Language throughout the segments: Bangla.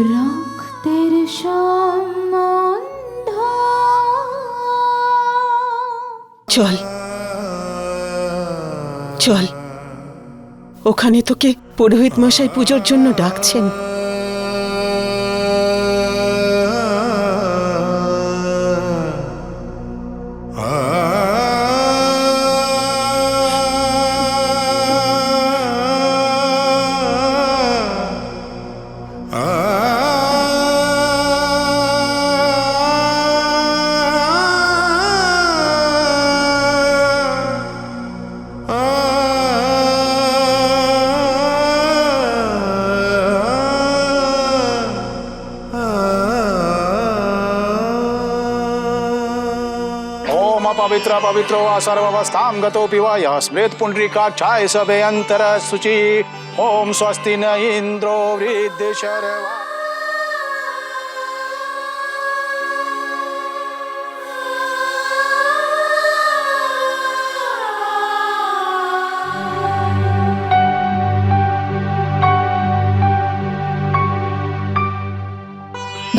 রক্তের সম্বন্ধ। চল চল, ওখানে তোকে পুরোহিত মশাই পুজোর জন্য ডাকছেন। पवित्र पवित्रो वा सर्वावस्थां गतोऽपि वा यः स्मृत् पुण्डरीकाक्षाय सभेऽन्तर शुचि। ओम स्वस्ति न इंद्रो वृद्धशर्वा।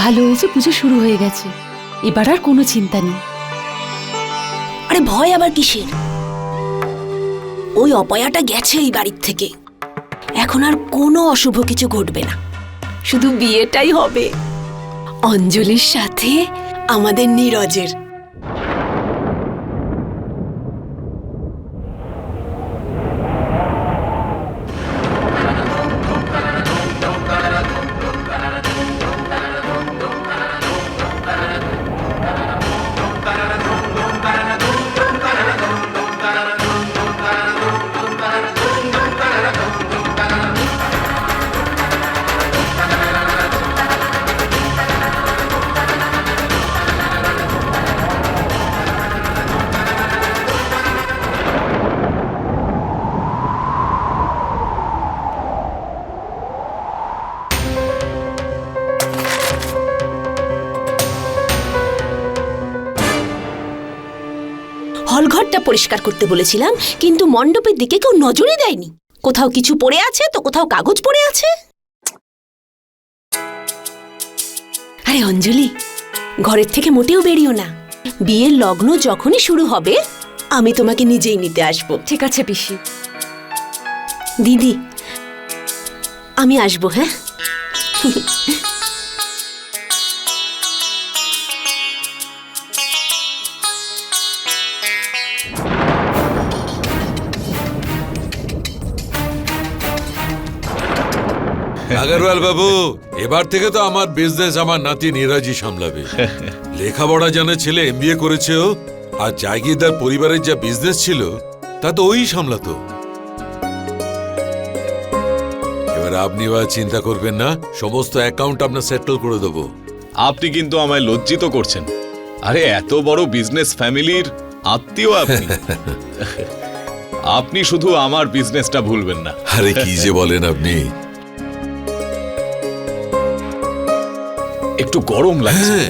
ভালো হয়েছে, পুজো শুরু হয়ে গেছে, এবার আর কোনো চিন্তা নেই। আরে ভয় আবার কিসের? ওই অপয়াটা গেছে এই বাড়ির থেকে, এখন আর কোনো অশুভ কিছু ঘটবে না, শুধু বিয়েটাই হবে অঞ্জলির সাথে আমাদের নীরজের। হলঘরটা পরিষ্কার করতে বলেছিলাম, কিন্তু মণ্ডপের দিকে কেউ নজরই দেয়নি। কোথাও কিছু পড়ে আছে তো কোথাও কাগজ পড়ে আছে। আরে অঞ্জলি, ঘরের থেকে মোটেও বেরিও না, বিয়ের লগ্ন যখনই শুরু হবে আমি তোমাকে নিজেই নিতে আসবো। ঠিক আছে পিসি। দিদি, আমি আসবো। হ্যাঁ, আগরওয়াল বাবু, এবার থেকে তো আমার বিজনেস আমার নাতি নীরজই সামলাবে। লেখাপড়া জানা ছেলে, এমবিএ করেছে ও, আর জাগিরদার পরিবারের যা বিজনেস ছিল তা তো ওই সামলাতো। এবার আপনি আর চিন্তা করবেন না, সমস্ত অ্যাকাউন্ট আপনার সেটেল করে দেবো। আপনি কিন্তু আমায় লজ্জিত করছেন। আরে এত বড় বিজনেস ফ্যামিলির আত্মীয় আপনি। আপনি শুধু আমার বিজনেসটা ভুলবেন না। আরে কি যে বলেন আপনি। একটু গরম লাগছে।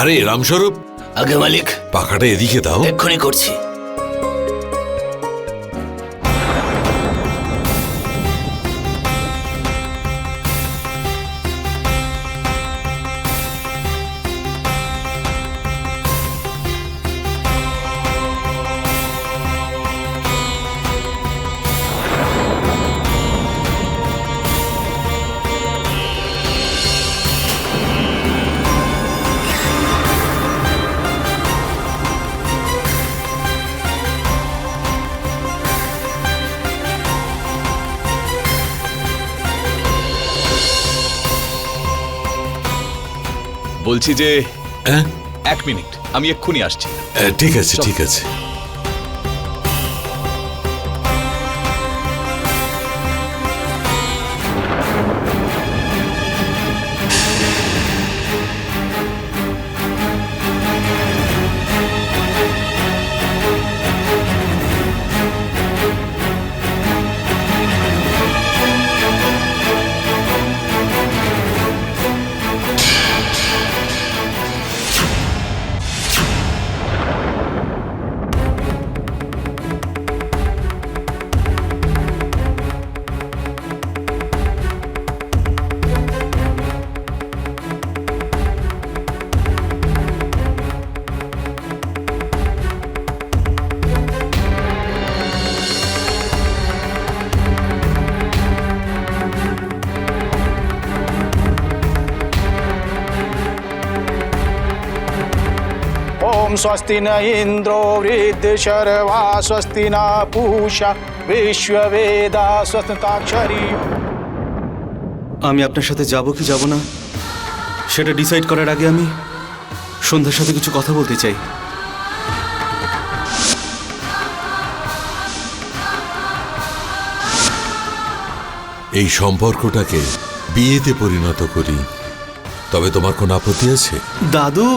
আরে রামস্বরূপ, আগে মালিক, পাখাটা এদিকে দাও। এক্ষুনি করছি। বলছি যে 1 মিনিট, আমি এক্ষুনি আসছি। ঠিক আছে ঠিক আছে। ओम स्वस्ति न इंद्रो वृद्धशर्वा स्वस्ति न पूषा विश्ववेदा स्वस्ताक्षरी। আমি আপনার সাথে যাব কি যাব না সেটা ডিসাইড করার আগে আমি সন্ধ্যার সাথে কিছু কথা বলতে চাই। এই সম্পর্কটাকে বিয়েতে পরিণত করি, তবে তোমার কোনো আপত্তি আছে? দাদু,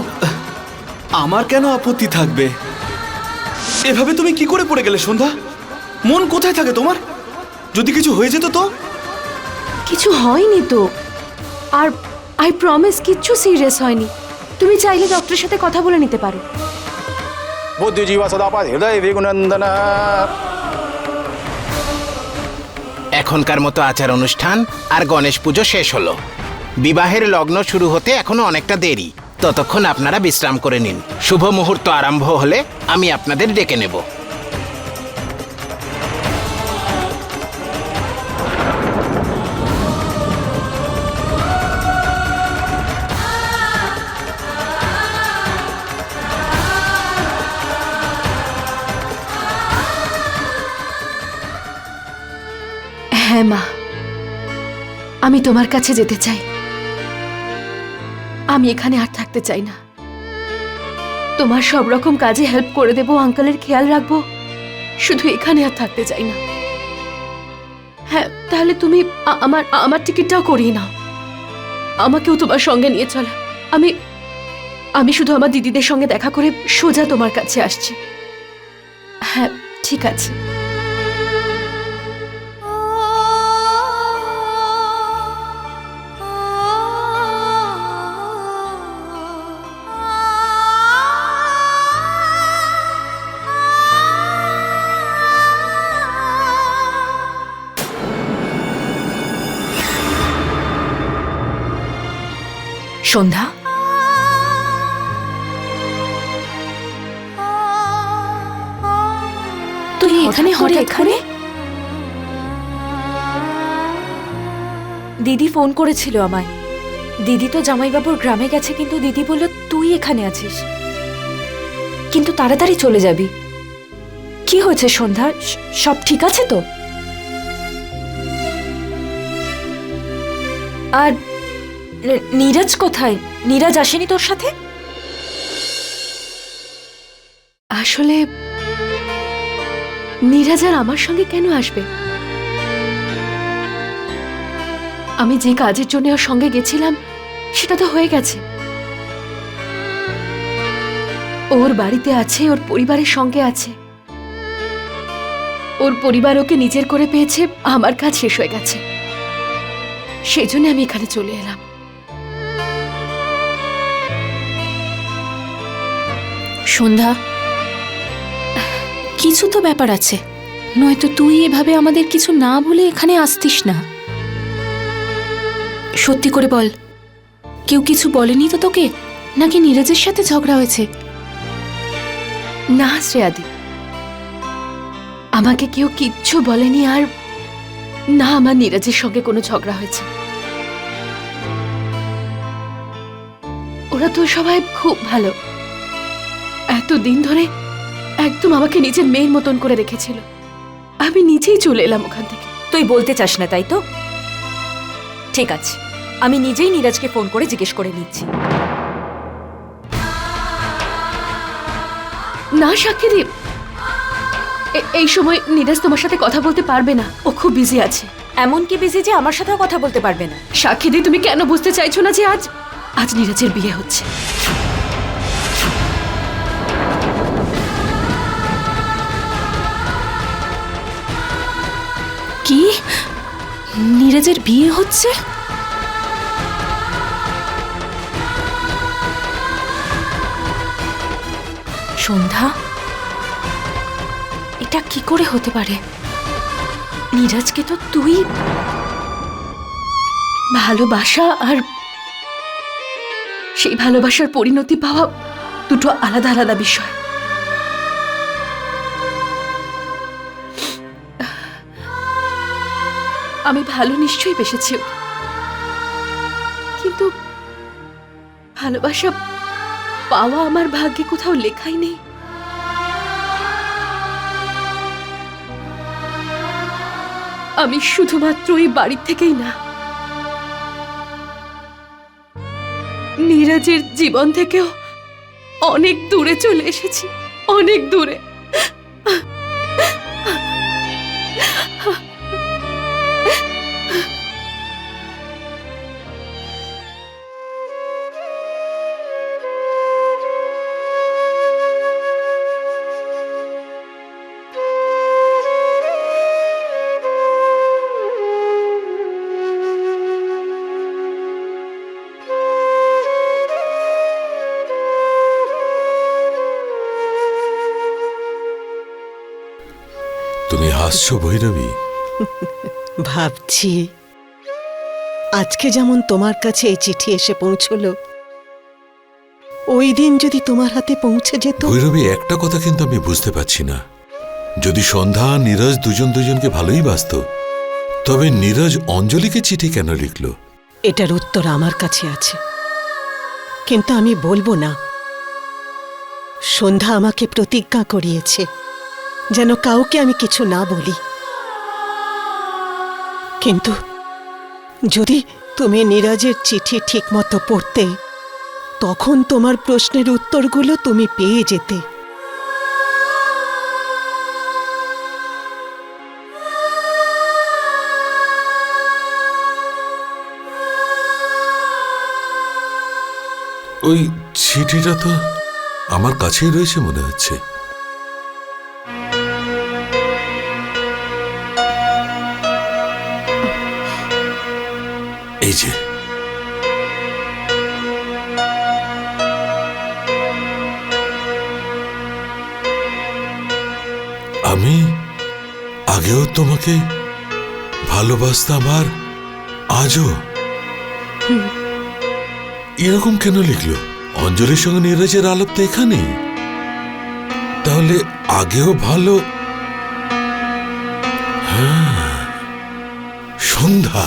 আমার কেন আপত্তি থাকবে? এভাবে তুমি কি করে পড়ে গেলে সন্ধ্যা? মন কোথায় থাকে তোমার? যদি কিছু হয়ে যেত তো? কিছু হয়নি তো। আর আই প্রমিস কিচ্ছু সিরিয়াস হয়নি। তুমি চাইলে ডক্টরের সাথে কথা বলে নিতে পারো। बुद्धिजीवा सदापाद हृदय विगुनंदन। এখনকার মতো আচার অনুষ্ঠান আর গণেশ পুজো শেষ হলো। বিবাহের লগ্ন শুরু হতে এখনো অনেকটা দেরি। ততক্ষণ আপনারা বিশ্রাম করে নিন। শুভ মুহূর্ত আরম্ভ হলে আমি আপনাদের ডেকে নেব। হ্যাঁ মা, আমি তোমার কাছে যেতে চাই। আমি এখানে আর থাকতে চাই না। তোমার সব রকম কাজে হেল্প করে দেবো, আঙ্কেলের খেয়াল রাখবো, শুধু এখানে আর থাকতে চাই না। হ্যাঁ, তাহলে তুমি আমার টিকিটটাও করিয়ে নাও, আমাকেও তোমার সঙ্গে নিয়ে চলো। আমি শুধু আমার দিদিদের সঙ্গে দেখা করে সোজা তোমার কাছে আসছি। হ্যাঁ, ঠিক আছে। সন্ধ্যা, তুই এখানে হঠাৎ করে? দিদি ফোন করেছিল আমায়। দিদি তো জামাইবাবুর গ্রামে গেছে, কিন্তু দিদি বলল তুই এখানে আছিস, কিন্তু তাড়াতাড়ি চলে যাবি। কি হয়েছে সন্ধ্যা? সব ঠিক আছে তো? আর নীরজ কোথায়? নীরজ আসেনি তোর সাথে? আসলে নীরজ আর আমার সঙ্গে কেন আসবে? আমি যে কাজের জন্য ওর সঙ্গে গেছিলাম সেটা তো হয়ে গেছে। ওর বাড়িতে আছে, ওর পরিবারের সঙ্গে আছে, ওর পরিবার ওকে নিজের করে পেয়েছে। আমার কাজ শেষ হয়ে গেছে, সেই জন্য আমি এখানে চলে এলাম। সন্ধ্যা, কিছু তো ব্যাপার আছে, নয়তো তুই এভাবে আমাদের কিছু না বলে এখানে আসতিস না। সত্যি করে বল, কেউ কিছু বলেনি তো তোকে? নাকি নীরজের সাথে ঝগড়া হয়েছে? না শ্রেয়াদি, আমাকে কেউ কিচ্ছু বলেনি, আর না আমার নীরজের সঙ্গে কোনো ঝগড়া হয়েছে। ওরা তো সবাই খুব ভালো। এতদিন ধরে একদম আমাকে নিজের মেয়ের মতন করে রেখেছিল। আমি নিজেই চলে এলাম ওখান থেকে। তুই বলতে চাস না, তাই তো? ঠিক আছে, আমি নিজেই নীরজকে ফোন করে জিজ্ঞেস করে নিচ্ছি। না সাক্ষীদীপ, এই সময় নীরজ তোমার সাথে কথা বলতে পারবে না, ও খুব বিজি আছে। এমন কি বিজি যে আমার সাথেও কথা বলতে পারবে না? সাক্ষীদীপ, তুমি কেন বুঝতে চাইছো না যে আজ নীরজের বিয়ে হচ্ছে? কি? নীরজের বিয়ে হচ্ছে? সন্ধ্যা, এটা কি করে হতে পারে? নীরজকে তো তুই ভালোবাসা আর সেই ভালোবাসার পরিণতি পাওয়া দুটো আলাদা আলাদা বিষয়। আমি ভালো নিশ্চয়ই বেসেছি ওকে, কিন্তু ভালোবাসা পাওয়া আমার ভাগ্যে কোথাও লেখাই নেই। আমি শুধুমাত্র এই বাড়ি থেকেই না, নীরজের জীবন থেকেও অনেক দূরে চলে এসেছি, অনেক দূরে। তুমি হাসছো ভৈরবী? ভাবছি আজকে যেমন তোমার কাছে এই চিঠি এসে পৌঁছলো, ওই দিন যদি তোমার হাতে পৌঁছে যেত। ভৈরবী, একটা কথা কিন্তু আমি বুঝতে পারছি না, যদি সন্ধ্যা আর নীরজ দুজনকে ভালোই বাসতো, তবে নীরজ অঞ্জলিকে চিঠি কেন লিখলো? এটার উত্তর আমার কাছে আছে, কিন্তু আমি বলবো না। সন্ধ্যা আমাকে প্রতিজ্ঞা করিয়েছে যেন কাউকে আমি কিছু না বলি। কিন্তু যদি তুমি নীরজের চিঠি ঠিকমতো পড়তে, তখন তোমার প্রশ্নের উত্তরগুলো তুমি পেয়ে যেতে। ওই চিঠিটা তো আমার কাছেই রয়েছে মনে হচ্ছে। এই যে, আমি আগেও তোমাকে ভালোবাসতাম, আর আজও। এরকম কেন লিখলো? অঞ্জলির সঙ্গে নীরজের আলাপ তো এখানেই, তাহলে আগেও ভালো। হ্যাঁ, সন্ধ্যা।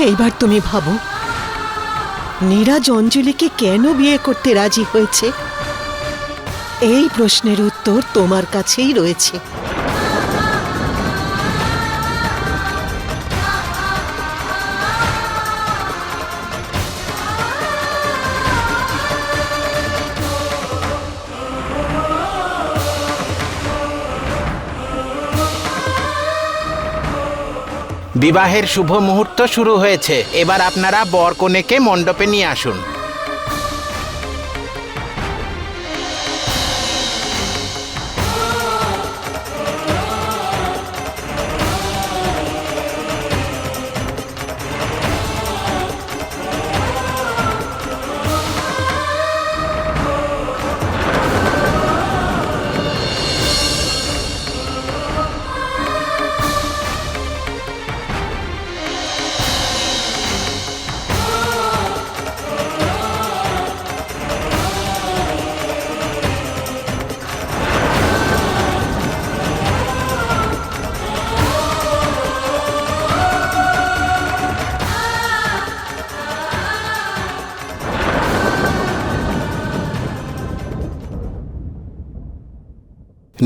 এইবার তুমি ভাবো, নীরজ অঞ্জলিকে কেন বিয়ে করতে রাজি হয়েছে? এই প্রশ্নের উত্তর তোমার কাছেই রয়েছে। বিবাহের শুভ মুহূর্ত শুরু হয়েছে। এবার আপনারা বর কনেকে মণ্ডপে নিয়ে আসুন।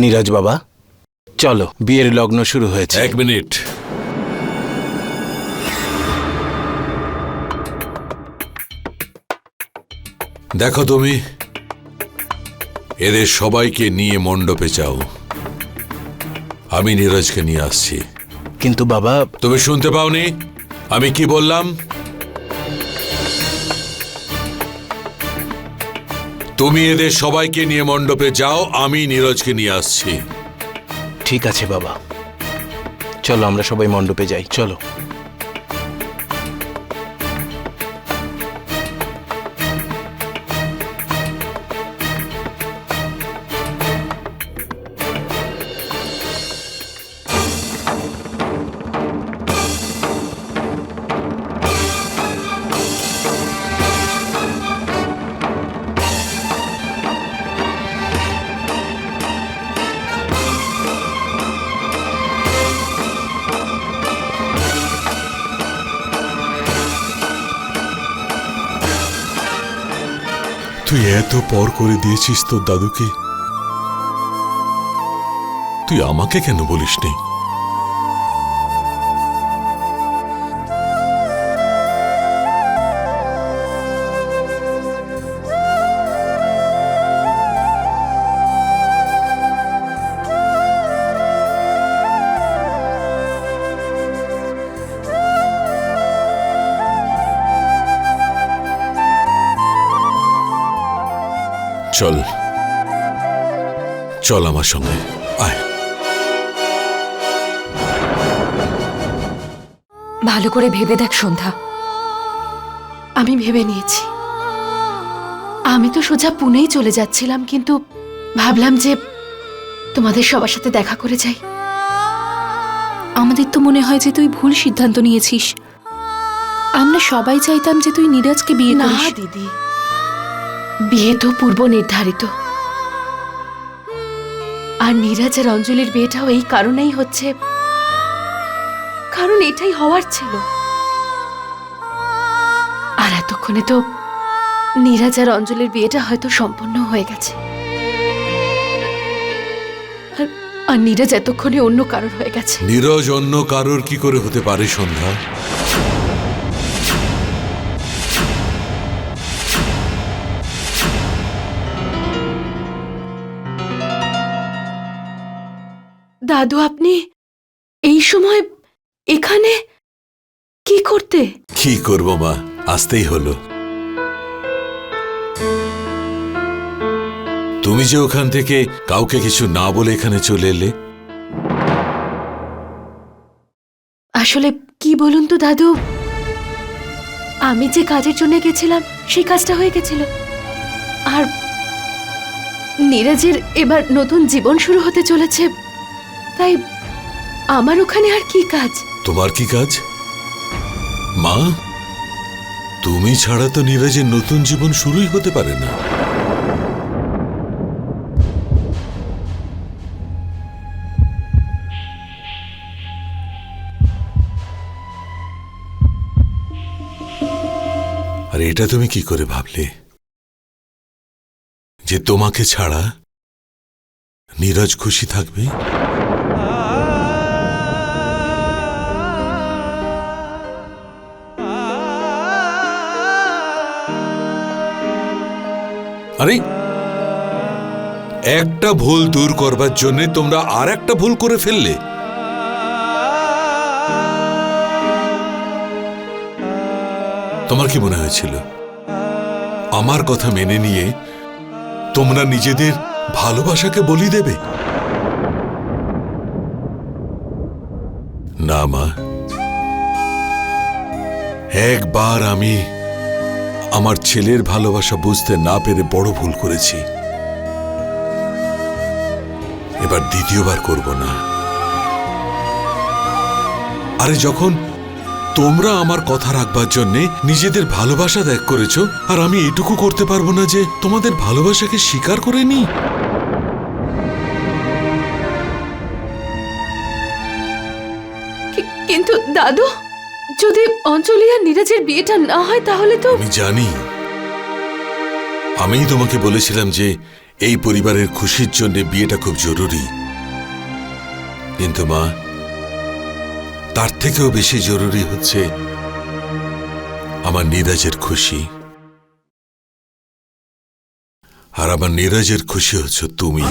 নীরজ বাবা, চলো, বিয়ের লগ্ন শুরু হয়েছে। এক মিনিট। দেখো, তুমি এদের সবাইকে নিয়ে মণ্ডপে যাও, আমি নীরজকে নিয়ে আসছি। কিন্তু বাবা, তুমি শুনতে পাওনি আমি কি বললাম? তুমি এদের সবাইকে নিয়ে মণ্ডপে যাও, আমি নীরজকে নিয়ে আসছি। ঠিক আছে বাবা, চলো আমরা সবাই মণ্ডপে যাই, চলো। তুই এত পর করে দিয়েছিস তোর দাদুকে, তুই আমাকে কেন বলিসনি? চল চল আমার সঙ্গে আয়। ভালো করে ভেবে দেখ সন্ধ্যা। আমি ভেবে নিয়েছি। আমি তো সোজা পুনেই চলে যাচ্ছিলাম, কিন্তু ভাবলাম যে তোমাদের সবার সাথে দেখা করে যাই। আমাদের তো মনে হয় যে তুই ভুল সিদ্ধান্ত নিয়েছিস। আমরা সবাই চাইতাম যে তুই নীরাজকে বিয়ে না করিস। দিদি, বিয়ে তো পূর্ব নির্ধারিত, আর নীরাজ আর অঞ্জলির বিয়েটাও এই কারণেই হচ্ছে, কারণ এটাই হওয়ার ছিল। আর এতক্ষণে তো নীরাজ আর অঞ্জলির বিয়েটা হয়তো সম্পন্ন হয়ে গেছে, আর নীরাজ এতক্ষণে অন্য কারোর হয়ে গেছে। নীরজ অন্য কারোর কি করে হতে পারে সন্ধ্যা? দাদু, আপনি এই সময় এখানে কি করতে? কি করব মা, আসতেই হলো। তুমি যে ওখান থেকে কাউকে কিছু না বলে এখানে চলে এলে। আসলে কি বলুন তো দাদু, আমি যে কাজের জন্য গেছিলাম সেই কাজটা হয়ে গেছিল, আর নীরাজের এবার নতুন জীবন শুরু হতে চলেছে, তাই আমার ওখানে আর কি কাজ? তোমার কি কাজ মা? তুমি ছাড়া তো নীরজের নতুন জীবন শুরুই হতে পারে না। আর এটা তুমি কি করে ভাবলে যে তোমাকে ছাড়া নীরজ খুশি থাকবে? আরে একটা ভুল দূর করবার জন্য তোমরা আর একটা ভুল করে ফেললে। তোমার কি মনে হয়েছিল আমার কথা মেনে নিয়ে তোমরা নিজেদের ভালোবাসাকে বলি দেবে? না মা, একবার আমি আমার ছেলের ভালোবাসা বুঝতে না পেরে বড় ভুল করেছি, এবার দ্বিতীয়বার করব না। আরে যখন তোমরা আমার কথা রাখবার জন্যে নিজেদের ভালোবাসা ত্যাগ করেছো, আর আমি এটুকু করতে পারবো না যে তোমাদের ভালোবাসাকে স্বীকার করে নিই? কিন্তু দাদু, যদি অঞ্জলি আর নীরাজের বিয়েটা না হয় তাহলে তো। আমি জানি, আমিই তোমাকে বলেছিলাম যে এই পরিবারের খুশির জন্য বিয়েটা খুব জরুরি, কিন্তু মা তার থেকেও বেশি জরুরি হচ্ছে আমার নীরজের খুশি, আর আমার নীরজের খুশি হচ্ছে তুমি।